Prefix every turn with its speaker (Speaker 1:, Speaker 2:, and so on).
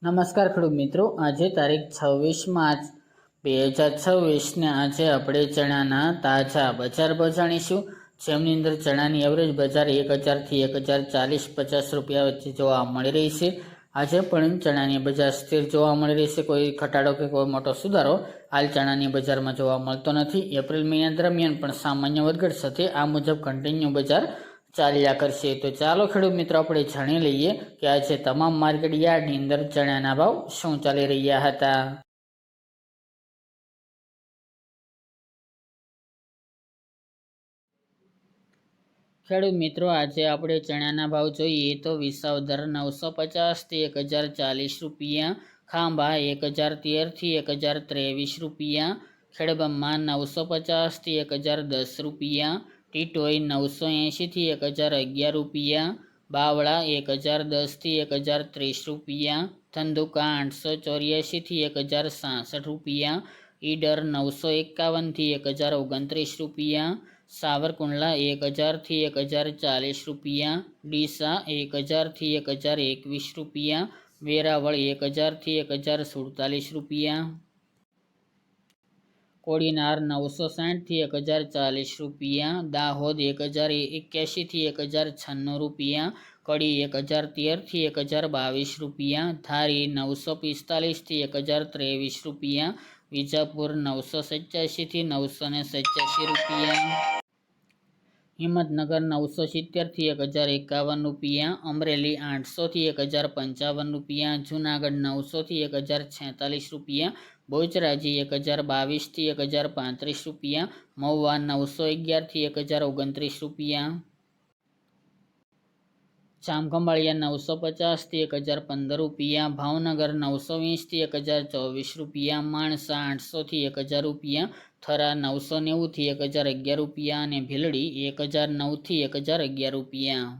Speaker 1: નમસ્કાર ખેડૂત મિત્રો, આજે તારીખ 26 માર્ચ 2026 ને આજે આપણે ચણાના તાજા બજાર ભાવ જાણીશું, જેમની અંદર ચણાની એવરેજ બજાર 1000 થી 1040-50 રૂપિયા વચ્ચે જોવા મળી રહી છે। આજે પણ ચણાની બજાર સ્થિર જોવા મળી રહી છે। કોઈ ઘટાડો કે કોઈ મોટો સુધારો હાલ ચણાની બજારમાં જોવા મળતો નથી। એપ્રિલ મહિના દરમિયાન પણ સામાન્ય વધઘટ સાથે આ મુજબ કન્ટિન્યુ બજાર ચાલ્યા કરશે। તો ચાલો ખેડૂત મિત્રો આપણે જાણી લઈએ કે આજે તમામ માર્કેટ યાર્ડની અંદર ચણાના ભાવ શું ચાલી રહ્યા હતા। ખેડૂત મિત્રો, આજે આપણે ચણાના ભાવ જોઈએ તો વિસાવદર 950 થી 1040 રૂપિયા, ખાંભા 1013 થી 1023 રૂપિયા, ખેડબ્રહ્મા 950 થી 1010 રૂપિયા, ટીટોઈ 980 થી 1011 રૂપિયા, બાવળા 1010 થી 1030 રૂપિયા, ધંધુકા 884 થી 1066 રૂપિયા, ઈડર 951 થી 1029 રૂપિયા, સાવરકુંડલા 1000 થી 1040 રૂપિયા, ડીસા 1000 થી 1021 રૂપિયા, વેરાવળ 1000 થી 1047 રૂપિયા, કોડીનાર 960 થી 1040 રૂપિયા, દાહોદ 1081 થી 1096 રૂપિયા, કડી 1013 થી 1022 રૂપિયા, ધારી 945 થી 1023 રૂપિયા, વિજાપુર 987 થી 987 રૂપિયા, હિંમતનગર 970 થી 1051 રૂપિયા, અમરેલી 800 થી 1055 રૂપિયા, જૂનાગઢ 900 થી 1046 રૂપિયા, બોચરાજી 1022 થી 1035 રૂપિયા, મહુવા 911 થી 1029 રૂપિયા, જામખંભાળિયા 950 થી 1015 રૂપિયા, ભાવનગર 920 થી 1024 રૂપિયા, માણસા 800 થી 1000 રૂપિયા, થરા 990 થી 1011 રૂપિયા અને ભીલડી 1009 થી 1011 રૂપિયા।